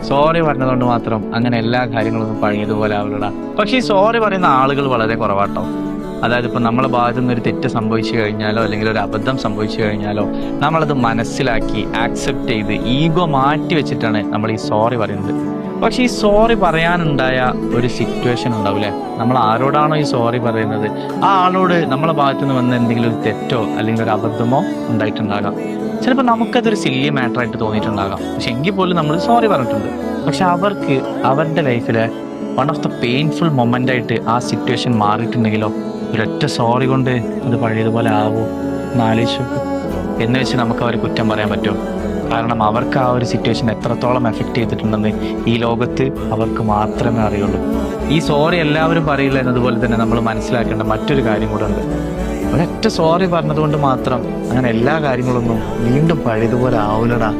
Sorry പറഞ്ഞതുകൊണ്ട് മാത്രം അങ്ങനെ എല്ലാ കാര്യങ്ങളൊന്നും പഴയതുപോലെ ആവില്ലടാ. പക്ഷെ ഈ സോറി പറയുന്ന ആളുകൾ വളരെ കുറവാട്ടോ. അതായത് ഇപ്പൊ നമ്മളെ ഭാഗത്തു നിന്ന് ഒരു തെറ്റ് സംഭവിച്ചു കഴിഞ്ഞാലോ അല്ലെങ്കിൽ ഒരു അബദ്ധം സംഭവിച്ചു കഴിഞ്ഞാലോ നമ്മളത് മനസ്സിലാക്കി ആക്സെപ്റ്റ് ചെയ്ത് ഈഗോ മാറ്റി വെച്ചിട്ടാണ് നമ്മൾ ഈ സോറി പറയുന്നത്. പക്ഷെ ഈ സോറി പറയാനുണ്ടായ ഒരു സിറ്റുവേഷൻ ഉണ്ടാവില്ലേ, നമ്മൾ ആരോടാണോ ഈ സോറി പറയുന്നത് ആ ആളോട് നമ്മളെ ഭാഗത്തു നിന്ന് വന്ന എന്തെങ്കിലും ഒരു തെറ്റോ അല്ലെങ്കിൽ ഒരു അബദ്ധമോ ഉണ്ടായിട്ടുണ്ടാകാം. ചിലപ്പോൾ നമുക്കതൊരു സില്ലി മാറ്റർ ആയിട്ട് തോന്നിയിട്ടുണ്ടാകാം, പക്ഷെ എങ്കിൽ പോലും നമ്മൾ സോറി പറഞ്ഞിട്ടുണ്ട്. പക്ഷെ അവർക്ക് അവരുടെ ലൈഫിലെ one of the painful moment ആയിട്ട് ആ സിറ്റുവേഷൻ മാറിയിട്ടുണ്ടെങ്കിലോ ഒരൊറ്റ സോറി കൊണ്ട് അത് പഴയതുപോലെ ആവോ എന്നാലോചിച്ചു എന്ന് വെച്ച് നമുക്ക് അവരെ കുറ്റം പറയാൻ പറ്റുമോ? കാരണം അവർക്ക് ആ ഒരു സിറ്റുവേഷൻ എത്രത്തോളം എഫക്റ്റ് ചെയ്തിട്ടുണ്ടെന്ന് ഈ ലോകത്ത് അവർക്ക് മാത്രമേ അറിയുള്ളൂ. ഈ സോറി എല്ലാവരും പറയില്ല എന്നതുപോലെ തന്നെ നമ്മൾ മനസ്സിലാക്കേണ്ട മറ്റൊരു കാര്യം കൂടെ ഉണ്ട്. ഒരൊറ്റ സോറി പറഞ്ഞതുകൊണ്ട് മാത്രം അങ്ങനെ എല്ലാ കാര്യങ്ങളൊന്നും വീണ്ടും പഴയതുപോലെ ആവില്ലടാ.